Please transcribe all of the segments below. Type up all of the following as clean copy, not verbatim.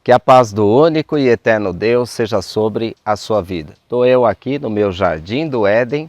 Que a paz do único e eterno Deus seja sobre a sua vida. Estou eu aqui no meu jardim do Éden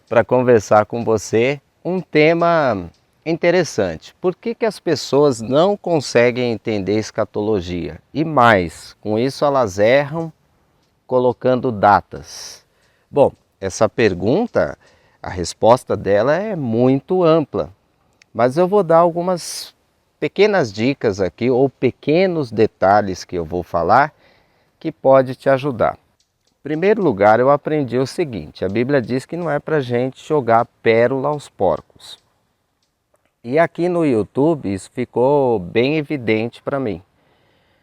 para conversar com você um tema interessante. Por que as pessoas não conseguem entender escatologia? E mais, com isso elas erram colocando datas. Bom, essa pergunta, a resposta dela é muito ampla, mas eu vou dar algumas pequenas dicas aqui ou pequenos detalhes que eu vou falar que pode te ajudar. Em primeiro lugar, eu aprendi o seguinte: a Bíblia diz que não é para a gente jogar pérola aos porcos. E aqui no YouTube isso ficou bem evidente para mim.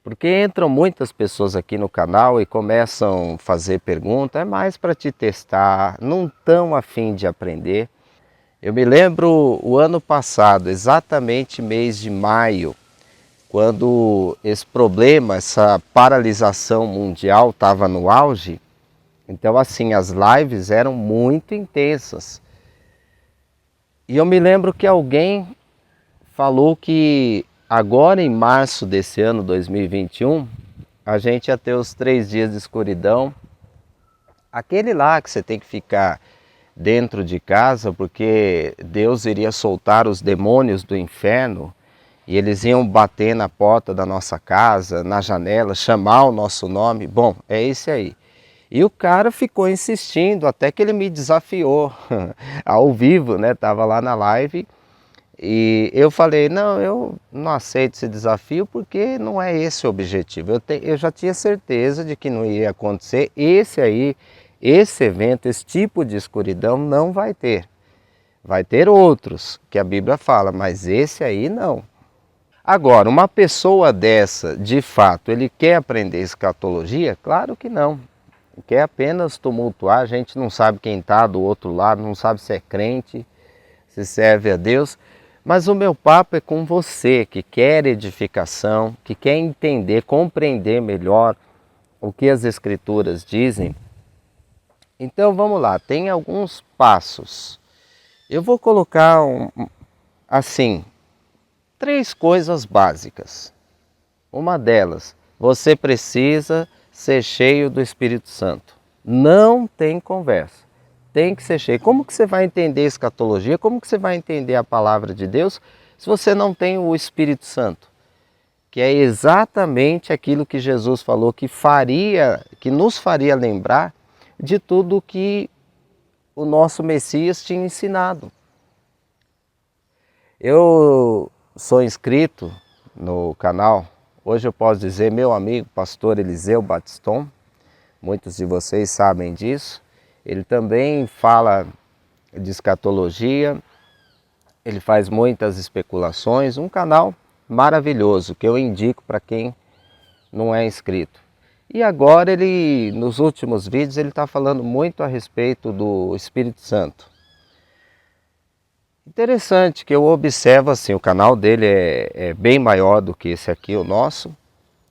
Porque entram muitas pessoas aqui no canal e começam a fazer perguntas, é mais para te testar, não estão a fim de aprender. Eu me lembro o ano passado, exatamente mês de maio, quando esse problema, essa paralisação mundial estava no auge. Então assim, as lives eram muito intensas. E eu me lembro que alguém falou que agora em março desse ano, 2021, a gente ia ter os 3 dias de escuridão. Aquele lá que você tem que ficar dentro de casa, porque Deus iria soltar os demônios do inferno e eles iam bater na porta da nossa casa, na janela, chamar o nosso nome. Bom, é esse aí. E o cara ficou insistindo até que ele me desafiou ao vivo, né? Tava lá na live e eu falei, não, eu não aceito esse desafio porque não é esse o objetivo. Eu já tinha certeza de que não ia acontecer esse aí. Esse evento, esse tipo de escuridão não vai ter. Vai ter outros que a Bíblia fala, mas esse aí não. Agora, uma pessoa dessa, de fato, ele quer aprender escatologia? Claro que não. Quer apenas tumultuar, a gente não sabe quem está do outro lado, não sabe se é crente, se serve a Deus. Mas o meu papo é com você que quer edificação, que quer entender, compreender melhor o que as Escrituras dizem. Então vamos lá, tem alguns passos. Eu vou colocar assim, 3 coisas básicas. Uma delas, você precisa ser cheio do Espírito Santo. Não tem conversa, tem que ser cheio. Como que você vai entender escatologia? Como que você vai entender a palavra de Deus se você não tem o Espírito Santo? Que é exatamente aquilo que Jesus falou que nos faria lembrar de tudo que o nosso Messias tinha ensinado. Eu sou inscrito no canal, hoje eu posso dizer meu amigo pastor Eliseu Batiston, muitos de vocês sabem disso. Ele também fala de escatologia, ele faz muitas especulações, um canal maravilhoso que eu indico para quem não é inscrito. E agora ele, nos últimos vídeos, ele está falando muito a respeito do Espírito Santo. Interessante que eu observo assim, o canal dele é bem maior do que esse aqui, o nosso,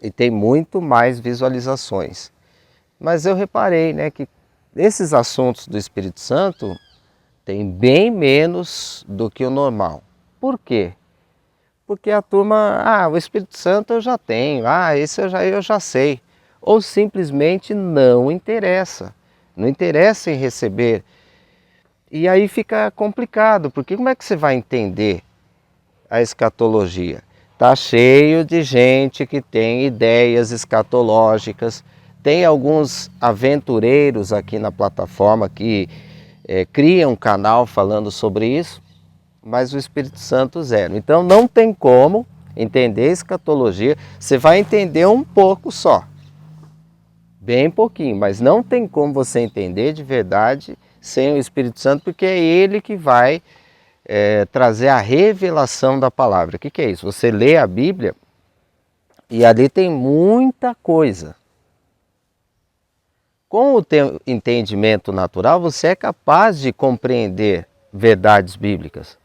e tem muito mais visualizações. Mas eu reparei, né, que esses assuntos do Espírito Santo tem bem menos do que o normal. Por quê? Porque a turma, o Espírito Santo eu já tenho, esse eu já sei. Ou simplesmente não interessa. Não interessa em receber. E aí fica complicado, porque como é que você vai entender a escatologia? Está cheio de gente que tem ideias escatológicas. Tem alguns aventureiros aqui na plataforma que criam um canal falando sobre isso, mas o Espírito Santo zero. Então não tem como entender escatologia, você vai entender um pouco só, bem pouquinho, mas não tem como você entender de verdade sem o Espírito Santo, porque é ele que vai trazer a revelação da palavra. O que é isso? Você lê a Bíblia e ali tem muita coisa. Com o teu entendimento natural, você é capaz de compreender verdades bíblicas.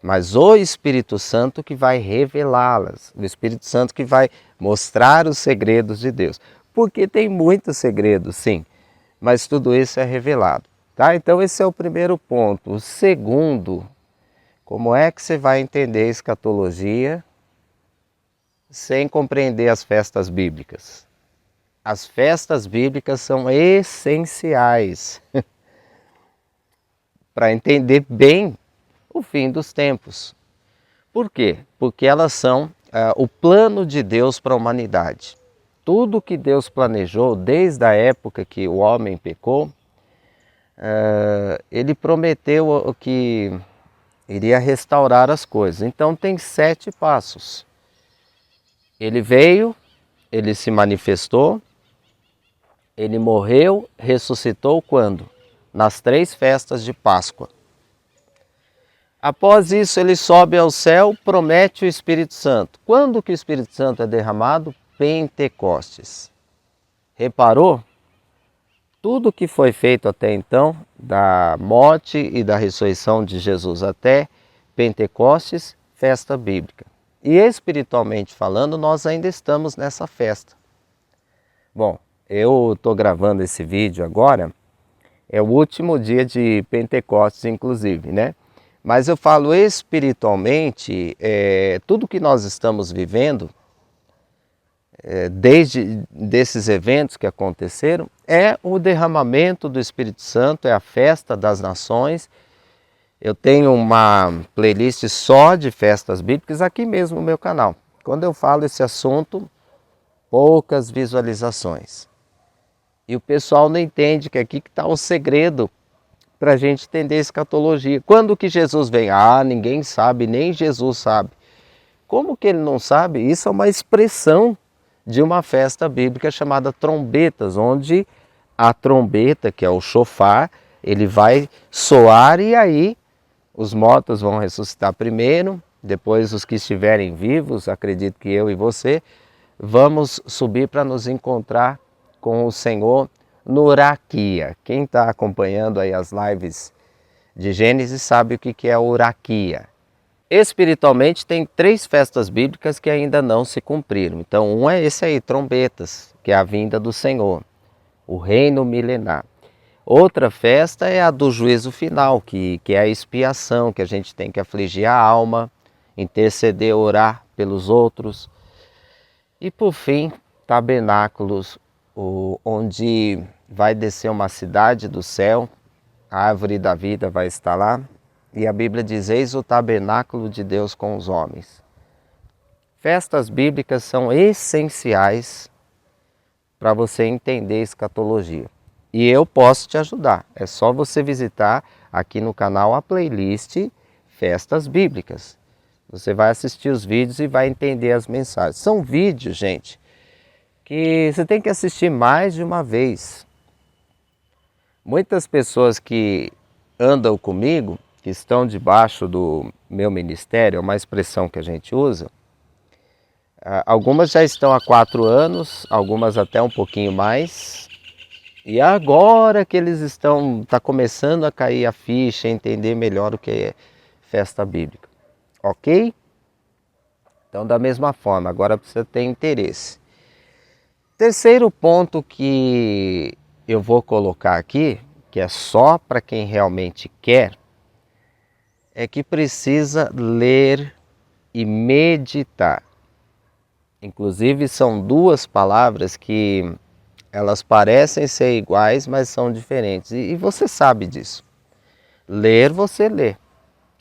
Mas o Espírito Santo que vai revelá-las, o Espírito Santo que vai mostrar os segredos de Deus. Porque tem muitos segredos, sim, mas tudo isso é revelado. Tá? Então esse é o primeiro ponto. O segundo, como é que você vai entender a escatologia sem compreender as festas bíblicas. As festas bíblicas são essenciais para entender bem o fim dos tempos. Por quê? Porque elas são o plano de Deus para a humanidade. Tudo que Deus planejou desde a época que o homem pecou, ele prometeu que iria restaurar as coisas. Então tem 7 passos. Ele veio, ele se manifestou, ele morreu, ressuscitou quando? Nas 3 festas de Páscoa. Após isso ele sobe ao céu, promete o Espírito Santo. Quando que o Espírito Santo é derramado? Pentecostes. Reparou? Tudo que foi feito até então, da morte e da ressurreição de Jesus até Pentecostes, festa bíblica. E espiritualmente falando, nós ainda estamos nessa festa. Bom, eu estou gravando esse vídeo agora, é o último dia de Pentecostes inclusive, né? Mas eu falo espiritualmente, tudo que nós estamos vivendo, desde desses eventos que aconteceram, é o derramamento do Espírito Santo, é a festa das nações. Eu tenho uma playlist só de festas bíblicas aqui mesmo no meu canal. Quando eu falo esse assunto, poucas visualizações. E o pessoal não entende que aqui está o segredo para a gente entender a escatologia. Quando que Jesus vem? Ah, ninguém sabe, nem Jesus sabe. Como que ele não sabe? Isso é uma expressão de uma festa bíblica chamada trombetas, onde a trombeta, que é o shofar, ele vai soar e aí os mortos vão ressuscitar primeiro, depois os que estiverem vivos, acredito que eu e você, vamos subir para nos encontrar com o Senhor no Raquia. Quem está acompanhando aí as lives de Gênesis sabe o que é o Raquia. Espiritualmente tem 3 festas bíblicas que ainda não se cumpriram. Então um é esse aí, trombetas, que é a vinda do Senhor, o reino milenar. Outra festa é a do juízo final, que é a expiação, que a gente tem que afligir a alma, interceder, orar pelos outros. E por fim, tabernáculos, onde vai descer uma cidade do céu, a árvore da vida vai estar lá, e a Bíblia diz: eis o tabernáculo de Deus com os homens. Festas bíblicas são essenciais para você entender escatologia. E eu posso te ajudar, é só você visitar aqui no canal a playlist Festas Bíblicas. Você vai assistir os vídeos e vai entender as mensagens. São vídeos, gente, que você tem que assistir mais de uma vez. Muitas pessoas que andam comigo, que estão debaixo do meu ministério, é uma expressão que a gente usa, algumas já estão há 4 anos, algumas até um pouquinho mais, e agora que eles está começando a cair a ficha, entender melhor o que é festa bíblica. Ok? Então, da mesma forma, agora precisa ter interesse. Terceiro ponto que eu vou colocar aqui, que é só para quem realmente quer, é que precisa ler e meditar. Inclusive são 2 palavras que elas parecem ser iguais, mas são diferentes. E você sabe disso. Ler, você lê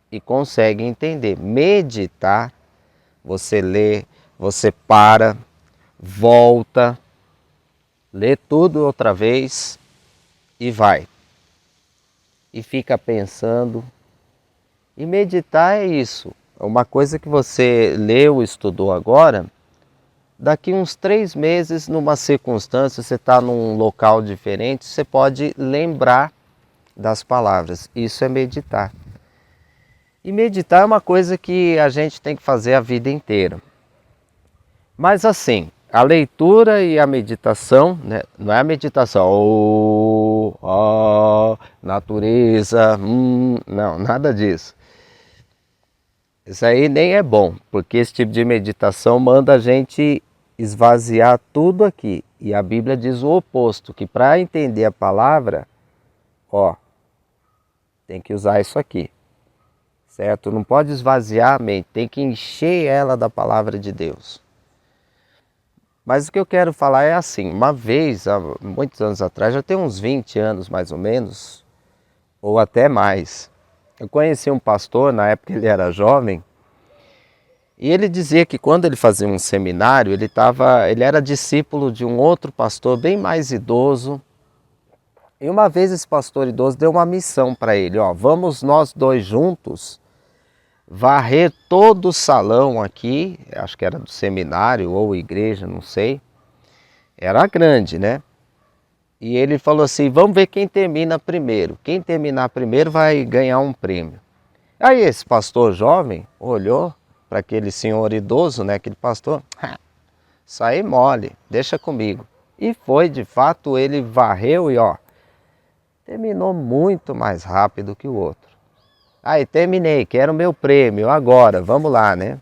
e consegue entender. Meditar, você lê, você para, volta, lê tudo outra vez e vai. E fica pensando. E meditar é isso. É uma coisa que você leu, estudou agora. Daqui uns 3 meses, numa circunstância, você está num local diferente, você pode lembrar das palavras. Isso é meditar. E meditar é uma coisa que a gente tem que fazer a vida inteira. Mas assim, a leitura e a meditação, né, não é a meditação, natureza, não, nada disso. Isso aí nem é bom, porque esse tipo de meditação manda a gente esvaziar tudo aqui. E a Bíblia diz o oposto, que para entender a palavra, tem que usar isso aqui, certo? Não pode esvaziar a mente, tem que encher ela da palavra de Deus. Mas o que eu quero falar é assim, uma vez, há muitos anos atrás, já tem uns 20 anos mais ou menos, ou até mais, eu conheci um pastor, na época ele era jovem, e ele dizia que quando ele fazia um seminário, ele era discípulo de um outro pastor bem mais idoso. E uma vez esse pastor idoso deu uma missão para ele, ó, vamos nós dois juntos varrer todo o salão aqui, acho que era do seminário ou igreja, não sei. Era grande, né? E ele falou assim, vamos ver quem termina primeiro. Quem terminar primeiro vai ganhar um prêmio. Aí esse pastor jovem olhou para aquele senhor idoso, né, aquele pastor, isso aí mole, deixa comigo. E foi, de fato, ele varreu e ó, terminou muito mais rápido que o outro. Aí terminei, quero o meu prêmio agora, vamos lá, né?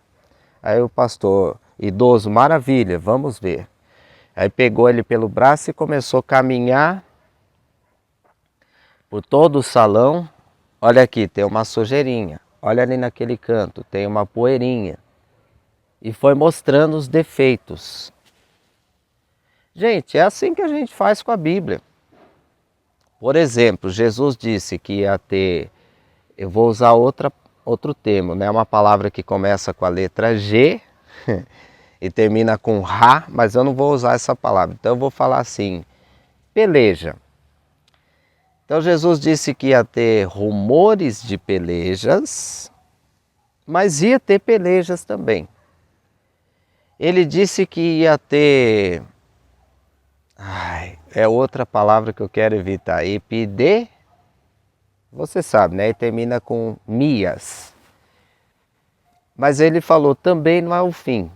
Aí o pastor, idoso, maravilha, vamos ver. Aí pegou ele pelo braço e começou a caminhar por todo o salão. Olha aqui, tem uma sujeirinha. Olha ali naquele canto, tem uma poeirinha. E foi mostrando os defeitos. Gente, é assim que a gente faz com a Bíblia. Por exemplo, Jesus disse que ia ter, eu vou usar outro termo, né? Uma palavra que começa com a letra G e termina com Ra, mas eu não vou usar essa palavra. Então eu vou falar assim, peleja. Então Jesus disse que ia ter rumores de pelejas, mas ia ter pelejas também. Ele disse que ia ter, é outra palavra que eu quero evitar, você sabe, né? E termina com mias. Mas ele falou também não é o fim.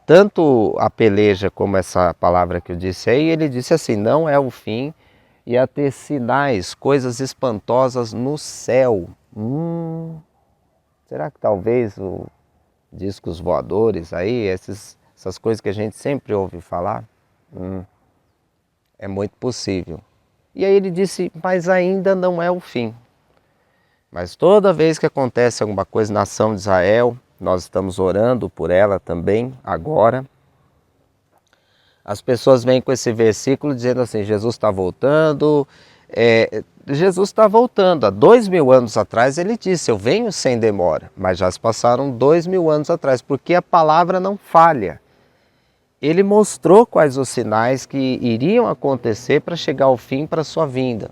Tanto a peleja como essa palavra que eu disse aí, ele disse assim, não é o fim, ia ter sinais, coisas espantosas no céu. Será que talvez o discos voadores aí, essas coisas que a gente sempre ouve falar? É muito possível. E aí ele disse, mas ainda não é o fim. Mas toda vez que acontece alguma coisa na nação de Israel, nós estamos orando por ela também, agora. As pessoas vêm com esse versículo dizendo assim, Jesus está voltando. Jesus está voltando. Há 2000 anos atrás ele disse, eu venho sem demora. Mas já se passaram 2000 anos atrás, porque a palavra não falha. Ele mostrou quais os sinais que iriam acontecer para chegar ao fim, para a sua vinda.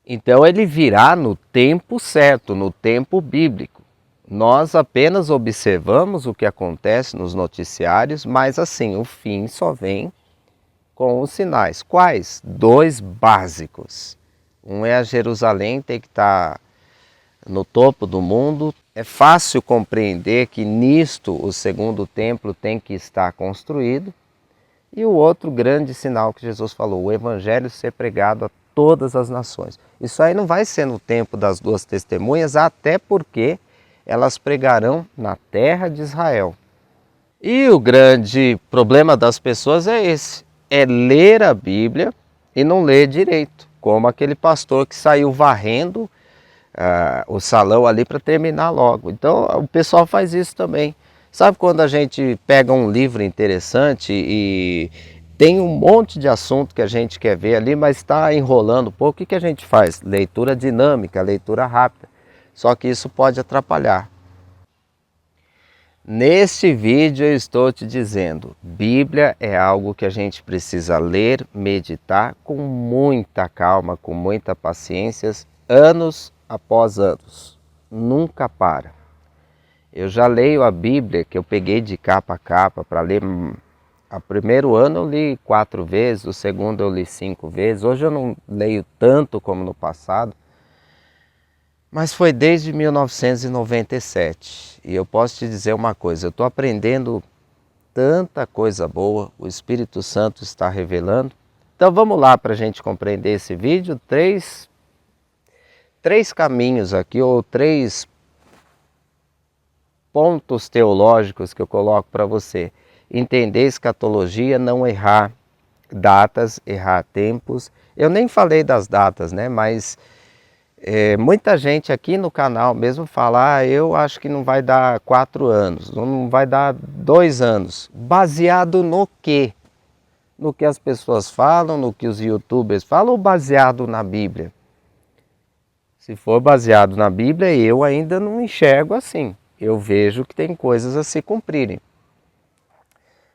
Então ele virá no tempo certo, no tempo bíblico. Nós apenas observamos o que acontece nos noticiários, mas assim, o fim só vem com os sinais. Quais? 2 básicos. Um é a Jerusalém, tem que estar no topo do mundo. É fácil compreender que nisto o segundo templo tem que estar construído. E o outro grande sinal que Jesus falou, o evangelho ser pregado a todas as nações. Isso aí não vai ser no tempo das 2 testemunhas, até porque elas pregarão na terra de Israel. E o grande problema das pessoas é esse, é ler a Bíblia e não ler direito, como aquele pastor que saiu varrendo o salão ali para terminar logo. Então o pessoal faz isso também. Sabe quando a gente pega um livro interessante e tem um monte de assunto que a gente quer ver ali, mas está enrolando um pouco, o que a gente faz? Leitura dinâmica, leitura rápida. Só que isso pode atrapalhar. Neste vídeo eu estou te dizendo, Bíblia é algo que a gente precisa ler, meditar com muita calma, com muita paciência, anos após anos. Nunca para. Eu já leio a Bíblia, que eu peguei de capa a capa para ler. O primeiro ano eu li 4 vezes, o segundo eu li 5 vezes. Hoje eu não leio tanto como no passado, mas foi desde 1997. E eu posso te dizer uma coisa, eu estou aprendendo tanta coisa boa, o Espírito Santo está revelando. Então vamos lá para a gente compreender esse vídeo, três caminhos aqui, ou 3 pontos teológicos que eu coloco para você entender escatologia, não errar datas, errar tempos. Eu nem falei das datas, né? Mas Muita gente aqui no canal mesmo fala, eu acho que não vai dar 4 anos, não vai dar 2 anos. Baseado no quê? No que as pessoas falam, no que os youtubers falam ou baseado na Bíblia? Se for baseado na Bíblia, eu ainda não enxergo assim. Eu vejo que tem coisas a se cumprirem.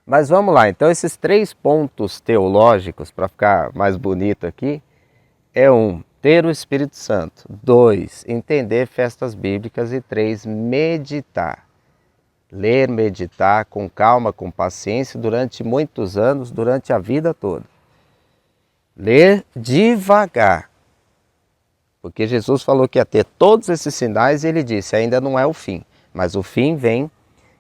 Mas vamos lá, então esses 3 pontos teológicos, para ficar mais bonito aqui, é 1, ter o Espírito Santo. 2, entender festas bíblicas. E 3, meditar. Ler, meditar com calma, com paciência, durante muitos anos, durante a vida toda. Ler devagar. Porque Jesus falou que ia ter todos esses sinais e ele disse, ainda não é o fim. Mas o fim vem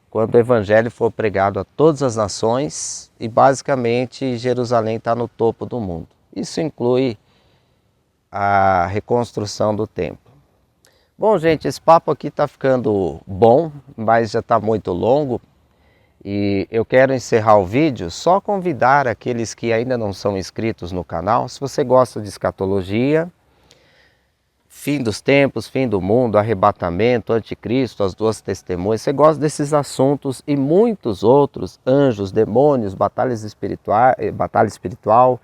quando o Evangelho for pregado a todas as nações e basicamente Jerusalém está no topo do mundo. Isso inclui a reconstrução do templo. Bom, gente, esse papo aqui está ficando bom, mas já está muito longo. E eu quero encerrar o vídeo só convidar aqueles que ainda não são inscritos no canal. Se você gosta de escatologia, fim dos tempos, fim do mundo, arrebatamento, anticristo, as 2 testemunhas, você gosta desses assuntos e muitos outros, anjos, demônios, batalha espiritual,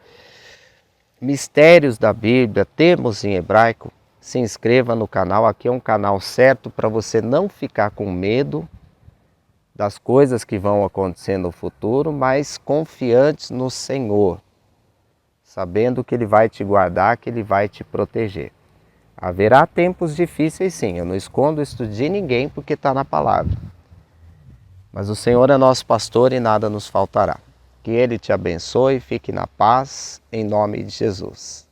mistérios da Bíblia, termos em hebraico, se inscreva no canal. Aqui é um canal certo para você não ficar com medo das coisas que vão acontecer no futuro, mas confiantes no Senhor, sabendo que Ele vai te guardar, que Ele vai te proteger. Haverá tempos difíceis sim, eu não escondo isso de ninguém porque está na palavra. Mas o Senhor é nosso pastor e nada nos faltará. Que Ele te abençoe, fique na paz, em nome de Jesus.